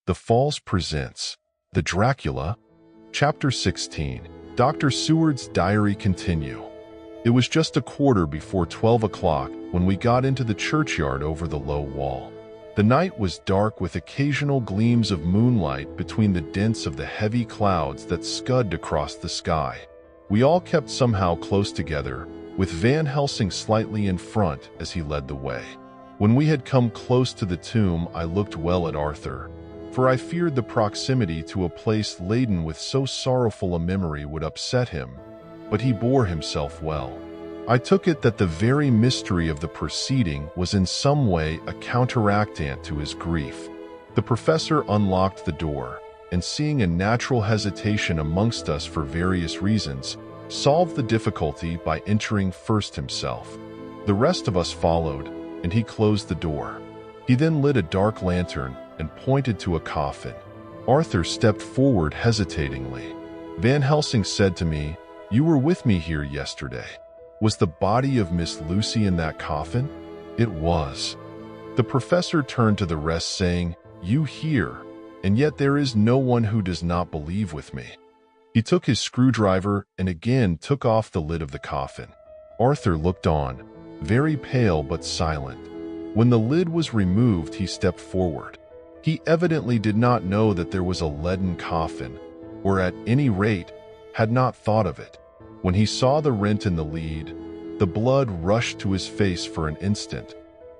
The Falls presents The Dracula, Chapter 16. Dr. Seward's diary continue. It was just a quarter before 12 o'clock when we got into the churchyard over the low wall. The night was dark with occasional gleams of moonlight between the dents of the heavy clouds that scudded across the sky. We all kept somehow close together, with Van Helsing slightly in front as he led the way. When we had come close to the tomb, I looked well at Arthur, for I feared the proximity to a place laden with so sorrowful a memory would upset him, but he bore himself well. I took it that the very mystery of the proceeding was in some way a counteractant to his grief. The professor unlocked the door, and seeing a natural hesitation amongst us for various reasons, solved the difficulty by entering first himself. The rest of us followed, and he closed the door. He then lit a dark lantern and pointed to a coffin. Arthur stepped forward hesitatingly. Van Helsing said to me, "You were with me here yesterday. Was the body of Miss Lucy in that coffin?" It was. The professor turned to the rest saying, "You hear, and yet there is no one who does not believe with me." He took his screwdriver and again took off the lid of the coffin. Arthur looked on, very pale but silent. When the lid was removed, he stepped forward. He evidently did not know that there was a leaden coffin, or at any rate, had not thought of it. When he saw the rent in the lid, the blood rushed to his face for an instant,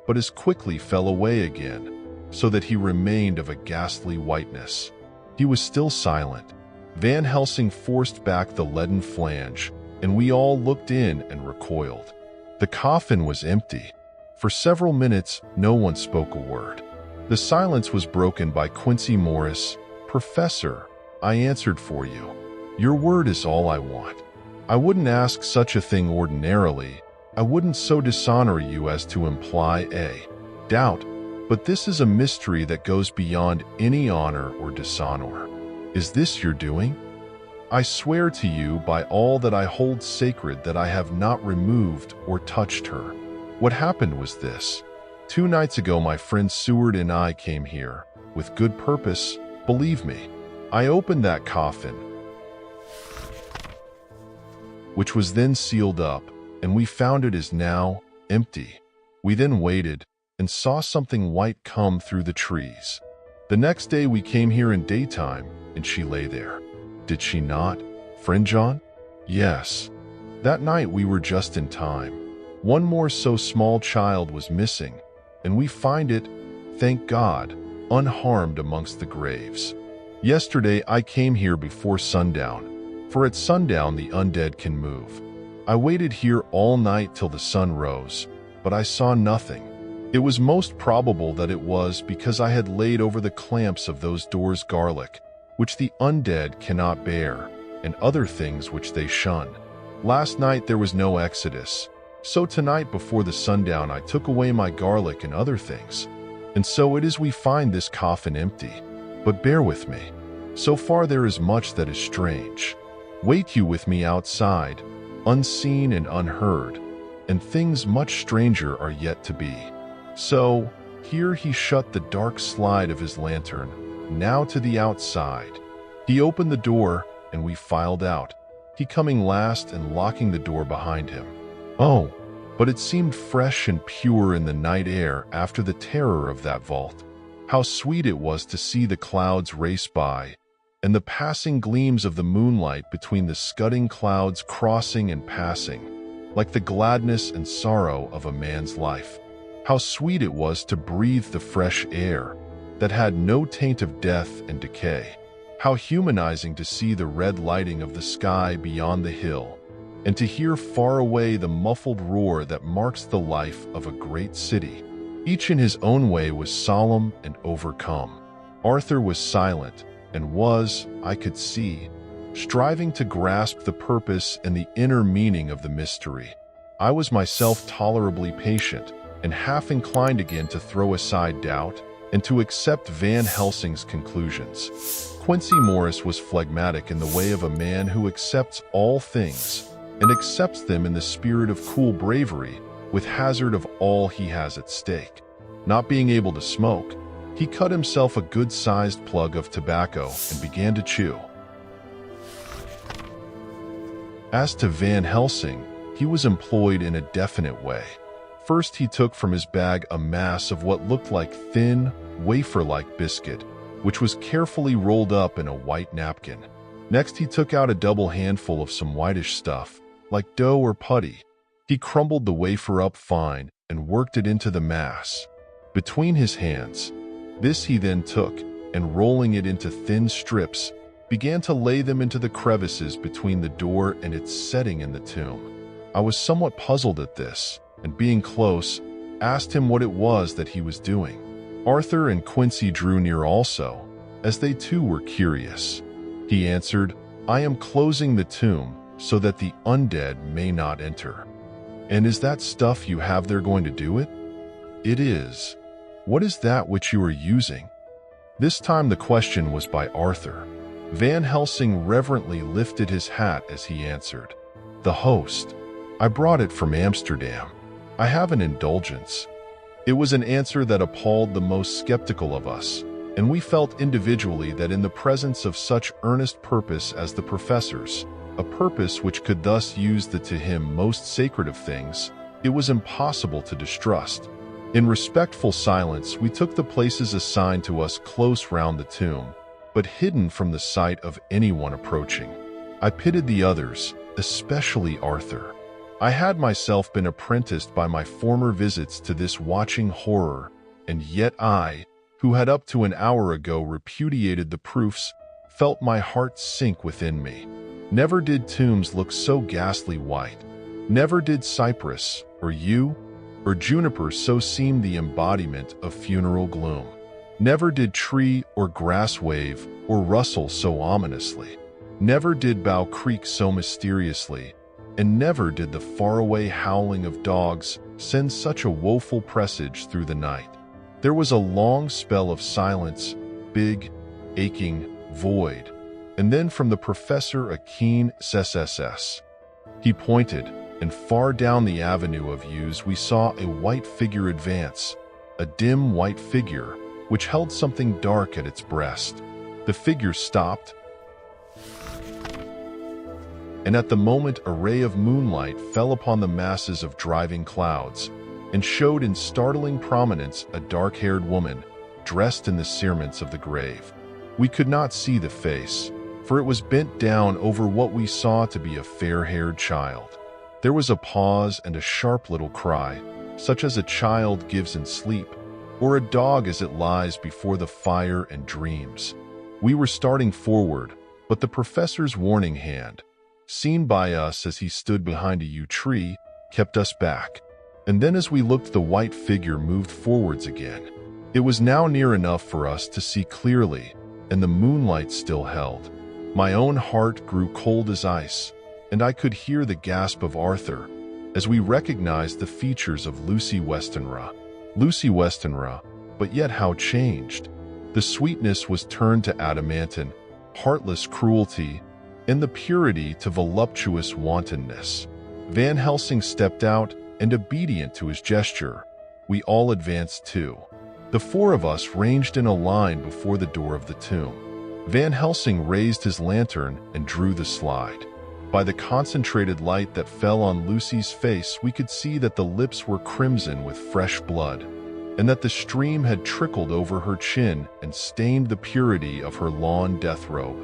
but as quickly fell away again, so that he remained of a ghastly whiteness. He was still silent. Van Helsing forced back the leaden flange, and we all looked in and recoiled. The coffin was empty. For several minutes, no one spoke a word. The silence was broken by Quincy Morris. "Professor, I answered for you. Your word is all I want. I wouldn't ask such a thing ordinarily. I wouldn't so dishonor you as to imply a doubt, but this is a mystery that goes beyond any honor or dishonor. Is this your doing? I swear to you by all that I hold sacred that I have not removed or touched her. What happened was this. 2 nights ago my friend Seward and I came here, with good purpose, believe me. I opened that coffin, which was then sealed up, and we found it is now empty. We then waited, and saw something white come through the trees. The next day we came here in daytime, and she lay there. Did she not, friend John? Yes. That night we were just in time. One more so small child was missing, and we find it, thank God, unharmed amongst the graves. Yesterday I came here before sundown, for at sundown the undead can move. I waited here all night till the sun rose, but I saw nothing. It was most probable that it was because I had laid over the clamps of those doors garlic, which the undead cannot bear, and other things which they shun. Last night there was no exodus, so tonight before the sundown I took away my garlic and other things. And so it is we find this coffin empty. But bear with me. So far there is much that is strange. Wait you with me outside, unseen and unheard, and things much stranger are yet to be. So, here he shut the dark slide of his lantern, now to the outside. He opened the door, and we filed out, he coming last and locking the door behind him. Oh, but it seemed fresh and pure in the night air after the terror of that vault. How sweet it was to see the clouds race by, and the passing gleams of the moonlight between the scudding clouds crossing and passing, like the gladness and sorrow of a man's life. How sweet it was to breathe the fresh air that had no taint of death and decay. How humanizing to see the red lighting of the sky beyond the hill, and to hear far away the muffled roar that marks the life of a great city. Each in his own way was solemn and overcome. Arthur was silent and was, I could see, striving to grasp the purpose and the inner meaning of the mystery. I was myself tolerably patient and half inclined again to throw aside doubt and to accept Van Helsing's conclusions. Quincy Morris was phlegmatic in the way of a man who accepts all things and accepts them in the spirit of cool bravery with hazard of all he has at stake. Not being able to smoke, He cut himself a good-sized plug of tobacco and began to chew. As to Van Helsing, he was employed in a definite way. First, he took from his bag a mass of what looked like thin, wafer-like biscuit, which was carefully rolled up in a white napkin. Next, he took out a double handful of some whitish stuff, like dough or putty. He crumbled the wafer up fine and worked it into the mass. Between his hands, this he then took, and rolling it into thin strips, began to lay them into the crevices between the door and its setting in the tomb. I was somewhat puzzled at this, and being close, asked him what it was that he was doing. Arthur and Quincy drew near also, as they too were curious. He answered, "I am closing the tomb so that the undead may not enter." "And is that stuff you have there going to do it?" "It is." "What is that which you are using?" This time the question was by Arthur. Van Helsing reverently lifted his hat as he answered, "The host. I brought it from Amsterdam. I have an indulgence." It was an answer that appalled the most skeptical of us, and we felt individually that in the presence of such earnest purpose as the professor's, a purpose which could thus use the to him most sacred of things, it was impossible to distrust. In respectful silence, we took the places assigned to us close round the tomb, but hidden from the sight of anyone approaching. I pitied the others, especially Arthur. I had myself been apprenticed by my former visits to this watching horror, and yet I, who had up to an hour ago repudiated the proofs, felt my heart sink within me. Never did tombs look so ghastly white. Never did cypress, or yew, or juniper so seem the embodiment of funeral gloom. Never did tree or grass wave or rustle so ominously. Never did bough creak so mysteriously, and never did the faraway howling of dogs send such a woeful presage through the night. There was a long spell of silence, big, aching, void, and then from the professor a keen sss. He pointed, and far down the avenue of yews we saw a white figure advance, a dim white figure, which held something dark at its breast. The figure stopped, and at the moment a ray of moonlight fell upon the masses of driving clouds, and showed in startling prominence a dark-haired woman, dressed in the cerements of the grave. We could not see the face, for it was bent down over what we saw to be a fair-haired child. There was a pause and a sharp little cry, such as a child gives in sleep, or a dog as it lies before the fire and dreams. We were starting forward, but the professor's warning hand, seen by us as he stood behind a yew tree, kept us back. And then as we looked, the white figure moved forwards again. It was now near enough for us to see clearly, and the moonlight still held. My own heart grew cold as ice, and I could hear the gasp of Arthur as we recognized the features of Lucy Westenra. Lucy Westenra, but yet how changed. The sweetness was turned to adamantine, heartless cruelty, and the purity to voluptuous wantonness. Van Helsing stepped out, and obedient to his gesture, we all advanced too. The four of us ranged in a line before the door of the tomb. Van Helsing raised his lantern and drew the slide. By the concentrated light that fell on Lucy's face, we could see that the lips were crimson with fresh blood, and that the stream had trickled over her chin and stained the purity of her lawn death robe.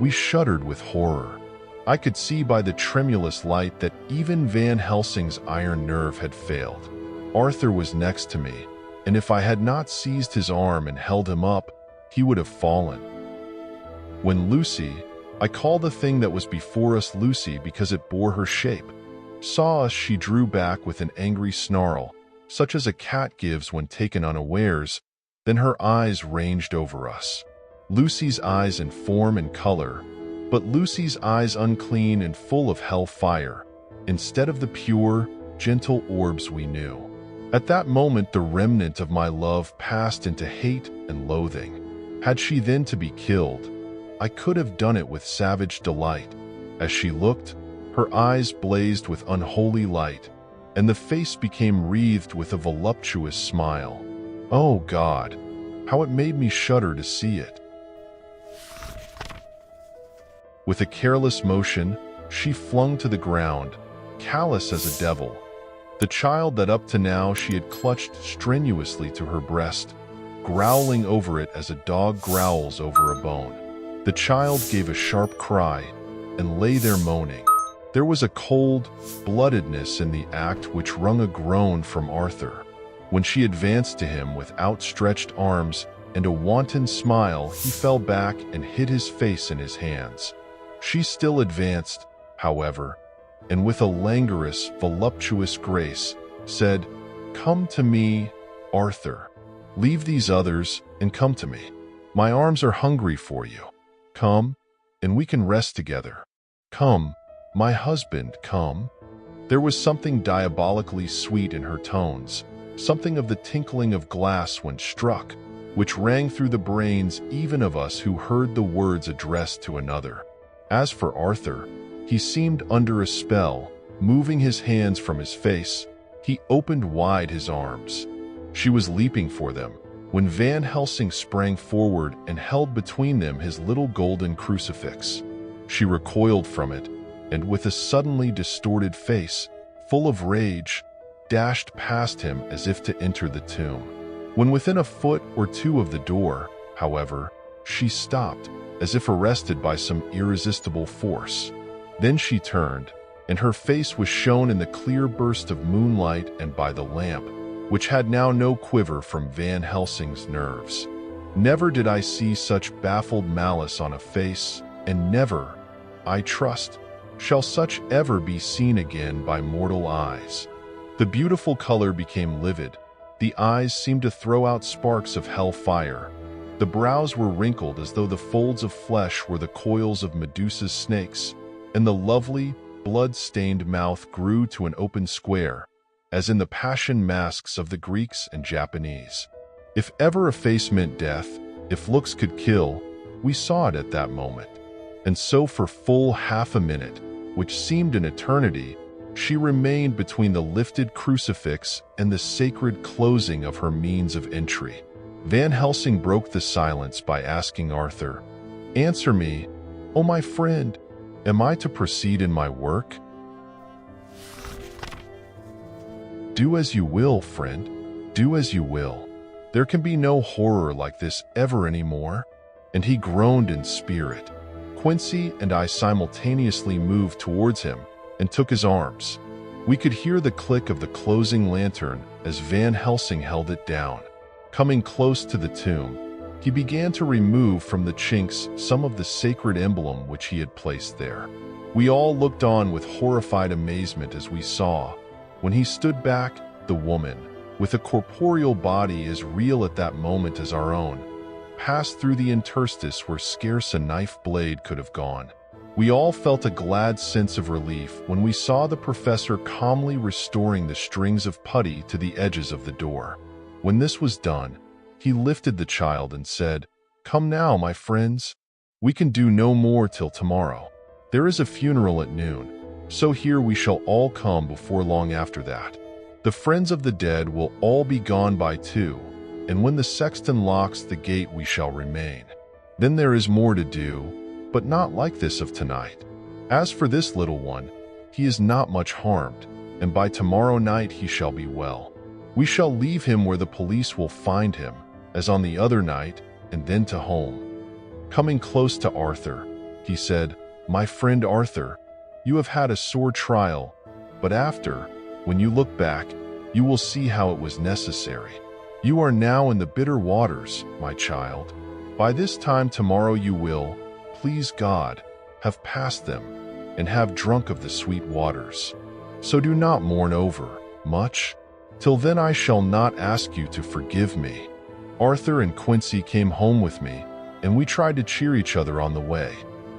We shuddered with horror. I could see by the tremulous light that even Van Helsing's iron nerve had failed. Arthur was next to me, and if I had not seized his arm and held him up, he would have fallen. When Lucy, I call the thing that was before us Lucy because it bore her shape, saw us, she drew back with an angry snarl, such as a cat gives when taken unawares. Then her eyes ranged over us. Lucy's eyes in form and color, but Lucy's eyes unclean and full of hell fire, instead of the pure, gentle orbs we knew. At that moment the remnant of my love passed into hate and loathing. Had she then to be killed, I could have done it with savage delight. As she looked, her eyes blazed with unholy light, and the face became wreathed with a voluptuous smile. Oh God, How it made me shudder to see it. With a careless motion, she flung to the ground, callous as a devil, the child that up to now she had clutched strenuously to her breast, growling over it as a dog growls over a bone. The child gave a sharp cry and lay there moaning. There was a cold bloodedness in the act which wrung a groan from Arthur. When she advanced to him with outstretched arms and a wanton smile, he fell back and hid his face in his hands. She still advanced, however, and with a languorous, voluptuous grace, said, "Come to me, Arthur. Leave these others and come to me. My arms are hungry for you. Come, and we can rest together. Come, my husband, come." There was something diabolically sweet in her tones, something of the tinkling of glass when struck, which rang through the brains even of us who heard the words addressed to another. As for Arthur, he seemed under a spell, moving his hands from his face. He opened wide his arms. She was leaping for them, when Van Helsing sprang forward and held between them his little golden crucifix. She recoiled from it, and with a suddenly distorted face, full of rage, dashed past him as if to enter the tomb. When within a foot or two of the door, however, she stopped, as if arrested by some irresistible force. Then she turned, and her face was shown in the clear burst of moonlight and by the lamp, which had now no quiver from Van Helsing's nerves. Never did I see such baffled malice on a face, and never, I trust, shall such ever be seen again by mortal eyes. The beautiful color became livid. The eyes seemed to throw out sparks of hell fire. The brows were wrinkled as though the folds of flesh were the coils of Medusa's snakes, and the lovely, blood-stained mouth grew to an open square, as in the passion masks of the Greeks and Japanese. If ever a face meant death, if looks could kill, we saw it at that moment. And so for full half a minute, which seemed an eternity, she remained between the lifted crucifix and the sacred closing of her means of entry. Van Helsing broke the silence by asking Arthur, "Answer me, O my friend, am I to proceed in my work?" "Do as you will, friend, do as you will. There can be no horror like this ever any more." And he groaned in spirit. Quincy and I simultaneously moved towards him and took his arms. We could hear the click of the closing lantern as Van Helsing held it down. Coming close to the tomb, he began to remove from the chinks some of the sacred emblem which he had placed there. We all looked on with horrified amazement as we saw, when he stood back, the woman, with a corporeal body as real at that moment as our own, passed through the interstice where scarce a knife blade could have gone. We all felt a glad sense of relief when we saw the professor calmly restoring the strings of putty to the edges of the door. When this was done, he lifted the child and said, "Come now, my friends. We can do no more till tomorrow. There is a funeral at noon, so here we shall all come before long after that. The friends of the dead will all be gone by 2, and when the sexton locks the gate we shall remain. Then there is more to do, but not like this of tonight. As for this little one, he is not much harmed, and by tomorrow night he shall be well. We shall leave him where the police will find him, as on the other night, and then to home." Coming close to Arthur, he said, "My friend Arthur, you have had a sore trial, but after, when you look back, you will see how it was necessary. You are now in the bitter waters, my child. By this time tomorrow you will, please God, have passed them, and have drunk of the sweet waters. So do not mourn over much. Till then I shall not ask you to forgive me." Arthur and Quincy came home with me, and we tried to cheer each other on the way.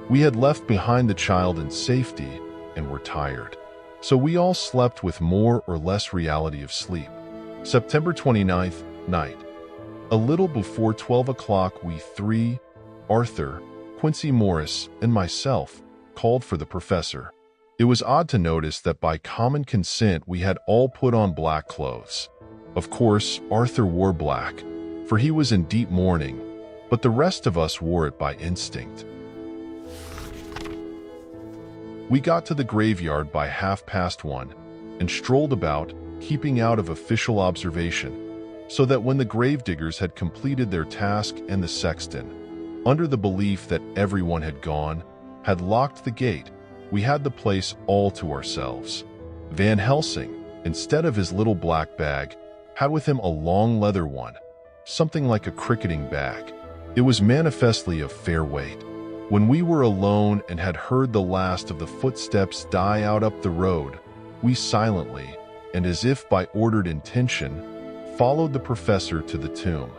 We had left behind the child in safety and were tired. So we all slept with more or less reality of sleep. September 29th, night. A little before 12 o'clock we three, Arthur, Quincy Morris, and myself, called for the professor. It was odd to notice that by common consent we had all put on black clothes. Of course, Arthur wore black, for he was in deep mourning, but the rest of us wore it by instinct. We got to the graveyard by 1:30 and strolled about, keeping out of official observation, so that when the gravediggers had completed their task and the sexton, under the belief that everyone had gone, had locked the gate, we had the place all to ourselves. Van Helsing, instead of his little black bag, had with him a long leather one, something like a cricketing bag. It was manifestly of fair weight. When we were alone and had heard the last of the footsteps die out up the road, we silently, and as if by ordered intention, followed the professor to the tomb.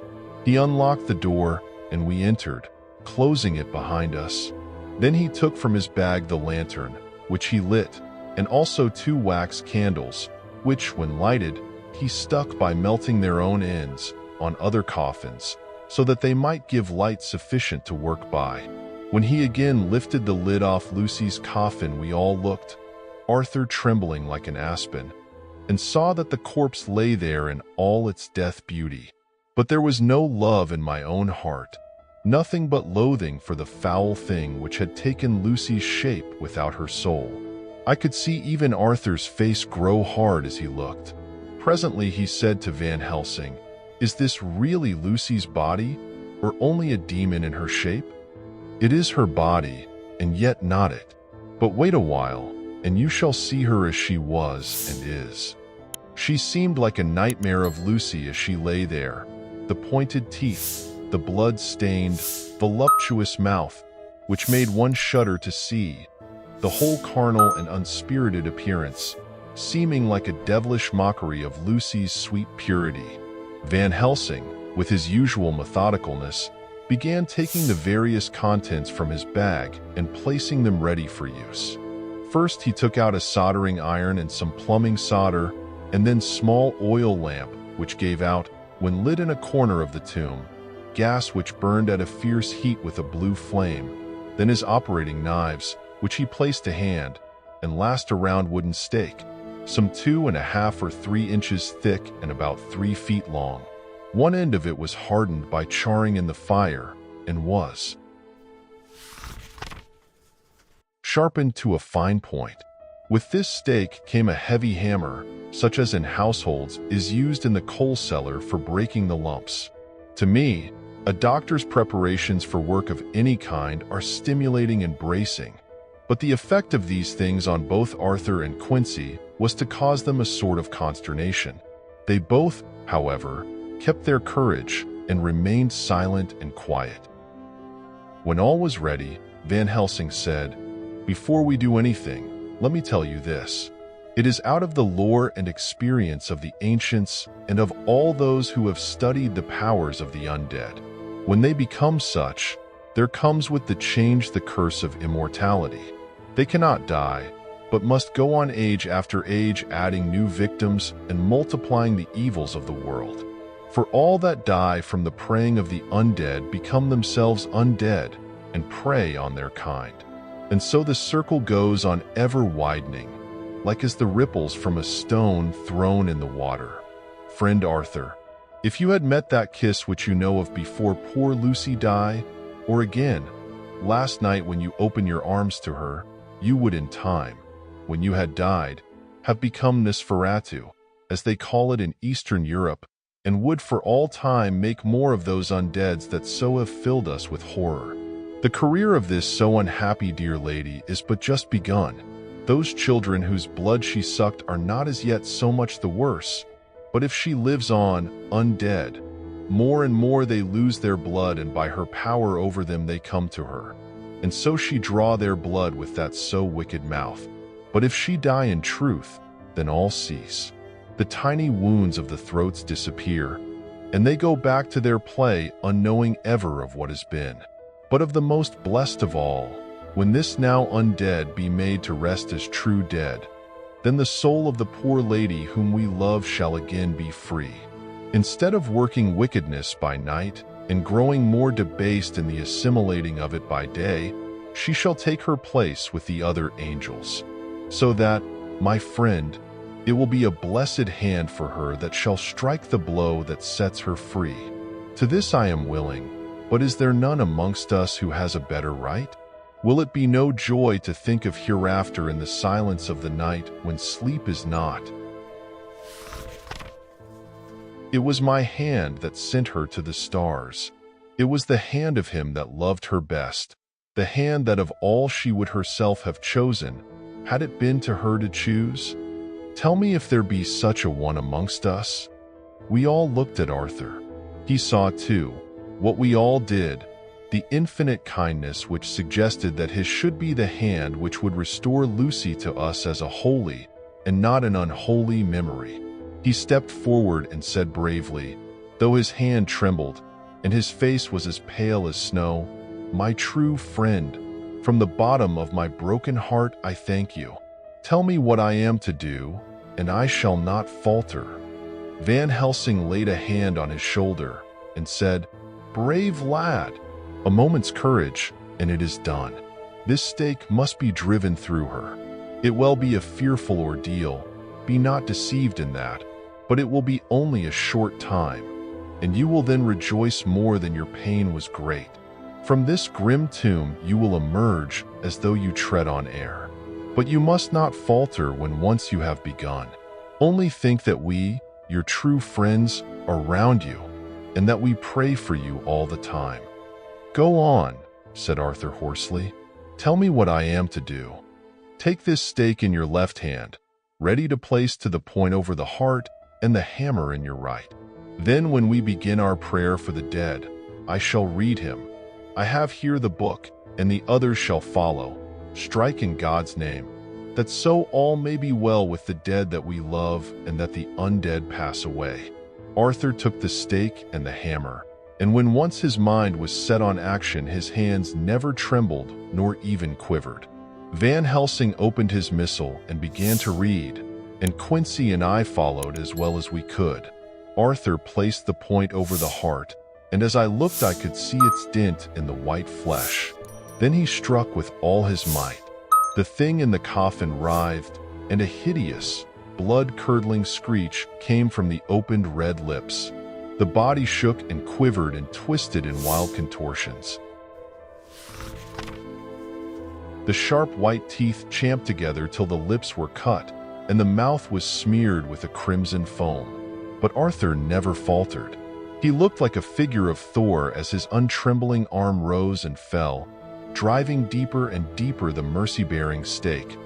He unlocked the door, and we entered, closing it behind us. Then he took from his bag the lantern, which he lit, and also 2 wax candles, which, when lighted, he stuck by melting their own ends on other coffins, so that they might give light sufficient to work by. When he again lifted the lid off Lucy's coffin, we all looked, Arthur trembling like an aspen, and saw that the corpse lay there in all its death beauty. But there was no love in my own heart, nothing but loathing for the foul thing which had taken Lucy's shape without her soul. I could see even Arthur's face grow hard as he looked. Presently he said to Van Helsing, "Is this really Lucy's body, or only a demon in her shape?" "It is her body, and yet not it. But wait a while, and you shall see her as she was and is." She seemed like a nightmare of Lucy as she lay there, the pointed teeth, the blood-stained, voluptuous mouth, which made one shudder to see, the whole carnal and unspirited appearance, seeming like a devilish mockery of Lucy's sweet purity. Van Helsing, with his usual methodicalness, began taking the various contents from his bag and placing them ready for use. First he took out a soldering iron and some plumbing solder, and then small oil lamp, which gave out, when lit in a corner of the tomb, gas which burned at a fierce heat with a blue flame, then his operating knives, which he placed to hand, and last a round wooden stake, some 2.5 or 3 inches thick and about 3 feet long. One end of it was hardened by charring in the fire, and was sharpened to a fine point. With this stake came a heavy hammer, such as in households is used in the coal cellar for breaking the lumps. To me, a doctor's preparations for work of any kind are stimulating and bracing, but the effect of these things on both Arthur and Quincy was to cause them a sort of consternation. They both, however, kept their courage and remained silent and quiet. When all was ready, Van Helsing said, "Before we do anything, let me tell you this. It is out of the lore and experience of the ancients and of all those who have studied the powers of the undead. When they become such, there comes with the change the curse of immortality. They cannot die, but must go on age after age, adding new victims and multiplying the evils of the world. For all that die from the preying of the undead become themselves undead and prey on their kind. And so the circle goes on ever widening, like as the ripples from a stone thrown in the water. Friend Arthur, if you had met that kiss which you know of before poor Lucy died, or again, last night when you opened your arms to her, you would in time, when you had died, have become Nosferatu, as they call it in Eastern Europe, and would for all time make more of those undeads that so have filled us with horror. The career of this so unhappy dear lady is but just begun. Those children whose blood she sucked are not as yet so much the worse, but if she lives on, undead, more and more they lose their blood, and by her power over them they come to her. And so she draw their blood with that so wicked mouth. But if she die in truth, then all cease. The tiny wounds of the throats disappear, and they go back to their play, unknowing ever of what has been. But of the most blessed of all, when this now undead be made to rest as true dead, then the soul of the poor lady whom we love shall again be free. Instead of working wickedness by night, and growing more debased in the assimilating of it by day, she shall take her place with the other angels. So that, my friend, it will be a blessed hand for her that shall strike the blow that sets her free. To this I am willing, but is there none amongst us who has a better right? Will it be no joy to think of hereafter in the silence of the night when sleep is not? It was my hand that sent her to the stars. It was the hand of him that loved her best, the hand that of all she would herself have chosen, had it been to her to choose. Tell me if there be such a one amongst us. We all looked at Arthur. He saw too, what we all did, the infinite kindness which suggested that his should be the hand which would restore Lucy to us as a holy and not an unholy memory. He stepped forward and said bravely, though his hand trembled, and his face was as pale as snow, "My true friend, from the bottom of my broken heart I thank you. Tell me what I am to do, and I shall not falter." Van Helsing laid a hand on his shoulder and said, "Brave lad, a moment's courage, and it is done. This stake must be driven through her. It will be a fearful ordeal, be not deceived in that, but it will be only a short time, and you will then rejoice more than your pain was great. From this grim tomb you will emerge as though you tread on air. But you must not falter when once you have begun. Only think that we, your true friends, are round you, and that we pray for you all the time." "Go on," said Arthur hoarsely. "Tell me what I am to do. Take this stake in your left hand, ready to place to the point over the heart, and the hammer in your right. Then when we begin our prayer for the dead, I shall read him. I have here the book, and the others shall follow. Strike in God's name, that so all may be well with the dead that we love, and that the undead pass away." Arthur took the stake and the hammer, and when once his mind was set on action, his hands never trembled nor even quivered. Van Helsing opened his missal and began to read, and Quincy and I followed as well as we could. Arthur placed the point over the heart, and as I looked I could see its dint in the white flesh. Then he struck with all his might. The thing in the coffin writhed, and a hideous, blood-curdling screech came from the opened red lips. The body shook and quivered and twisted in wild contortions. The sharp white teeth champed together till the lips were cut, and the mouth was smeared with a crimson foam. But Arthur never faltered. He looked like a figure of Thor as his untrembling arm rose and fell, driving deeper and deeper the mercy-bearing stake,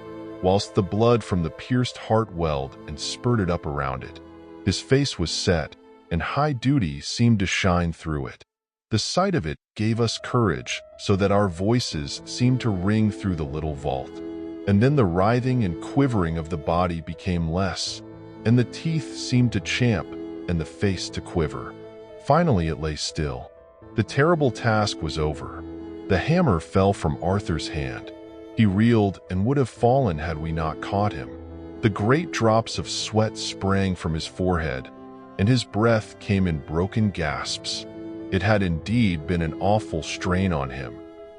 whilst the blood from the pierced heart welled and spurted up around it. His face was set, and high duty seemed to shine through it. The sight of it gave us courage, so that our voices seemed to ring through the little vault. And then the writhing and quivering of the body became less, and the teeth seemed to champ, and the face to quiver. Finally it lay still. The terrible task was over. The hammer fell from Arthur's hand. He reeled and would have fallen had we not caught him. The great drops of sweat sprang from his forehead, and his breath came in broken gasps. It had indeed been an awful strain on him,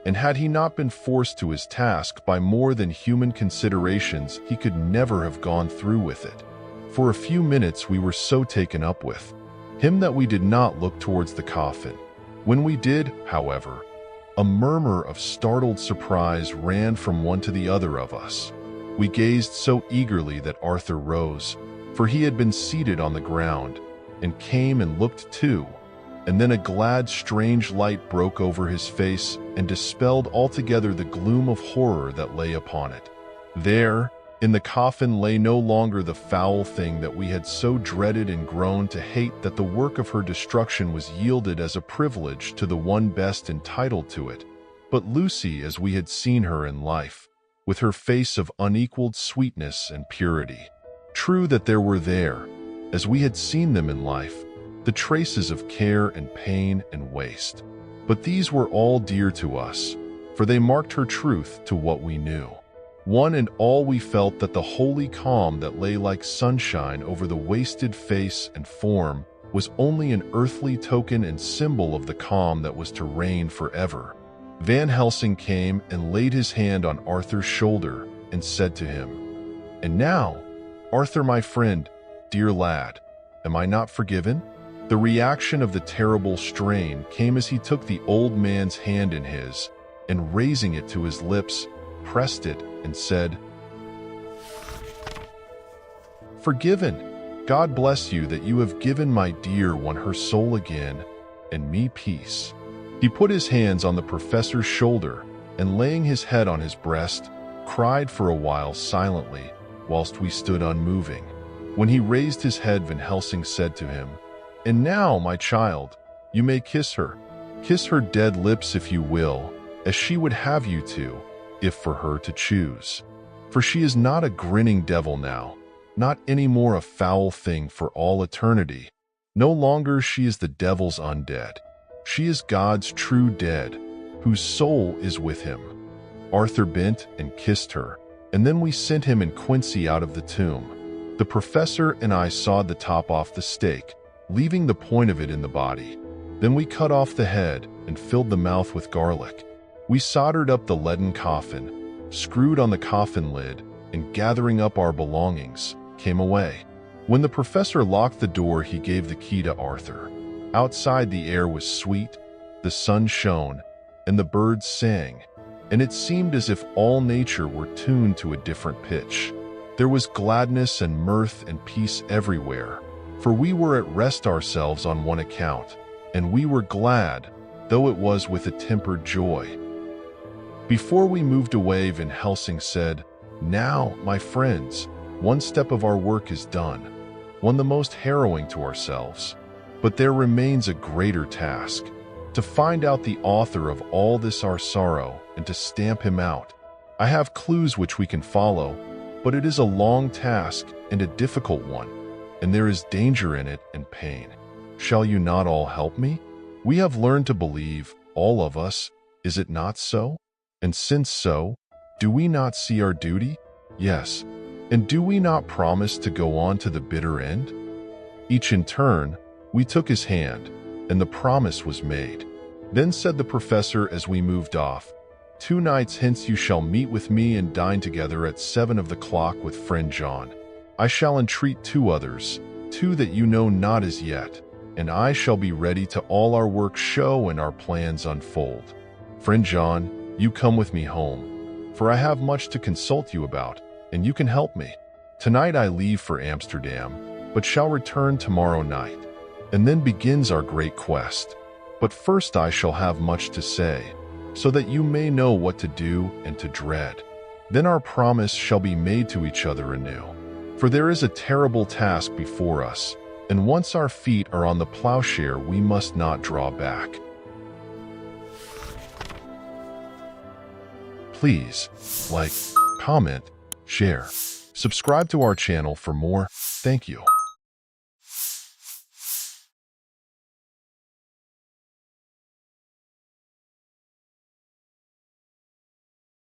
and had he not been forced to his task by more than human considerations, he could never have gone through with it. For a few minutes we were so taken up with him that we did not look towards the coffin. When we did, however, a murmur of startled surprise ran from one to the other of us. We gazed so eagerly that Arthur rose, for he had been seated on the ground, and came and looked too, and then a glad, strange light broke over his face and dispelled altogether the gloom of horror that lay upon it. There, in the coffin, lay no longer the foul thing that we had so dreaded and grown to hate, that the work of her destruction was yielded as a privilege to the one best entitled to it, but Lucy as we had seen her in life, with her face of unequaled sweetness and purity. True that there were there, as we had seen them in life, the traces of care and pain and waste. But these were all dear to us, for they marked her truth to what we knew. One and all we felt that the holy calm that lay like sunshine over the wasted face and form was only an earthly token and symbol of the calm that was to reign forever. Van Helsing came and laid his hand on Arthur's shoulder and said to him, "And now, Arthur, my friend, dear lad, am I not forgiven? The reaction of the terrible strain came as he took the old man's hand in his, and raising it to his lips, pressed it and said, "Forgiven. God bless you that you have given my dear one her soul again, and me peace." He put his hands on the professor's shoulder, and laying his head on his breast, cried for a while silently, whilst we stood unmoving. When he raised his head, Van Helsing said to him, "And now, my child, you may kiss her. Kiss her dead lips if you will, as she would have you to, if for her to choose. For she is not a grinning devil now, not any more a foul thing for all eternity. No longer she is the devil's undead. She is God's true dead, whose soul is with him." Arthur bent and kissed her, and then we sent him and Quincy out of the tomb. The professor and I sawed the top off the stake, leaving the point of it in the body. Then we cut off the head and filled the mouth with garlic. We soldered up the leaden coffin, screwed on the coffin lid, and gathering up our belongings, came away. When the professor locked the door, he gave the key to Arthur. Outside the air was sweet, the sun shone, and the birds sang, and it seemed as if all nature were tuned to a different pitch. There was gladness and mirth and peace everywhere, for we were at rest ourselves on one account, and we were glad, though it was with a tempered joy. Before we moved away, Van Helsing said, "Now, my friends, one step of our work is done, one the most harrowing to ourselves. But there remains a greater task, to find out the author of all this our sorrow and to stamp him out. I have clues which we can follow, but it is a long task and a difficult one, and there is danger in it and pain. Shall you not all help me? We have learned to believe, all of us, is it not so? And since so, do we not see our duty? Yes. And do we not promise to go on to the bitter end?" Each in turn, we took his hand, and the promise was made. Then said the professor as we moved off, "2 nights hence you shall meet with me and dine together at 7 of the clock with friend John. I shall entreat 2 others, 2 that you know not as yet, and I shall be ready to all our work show and our plans unfold. Friend John, you come with me home, for I have much to consult you about, and you can help me. Tonight I leave for Amsterdam, but shall return tomorrow night, and then begins our great quest. But first I shall have much to say, so that you may know what to do and to dread. Then our promise shall be made to each other anew. For there is a terrible task before us, and once our feet are on the plowshare we must not draw back." Please like, comment, share, subscribe to our channel for more. Thank you.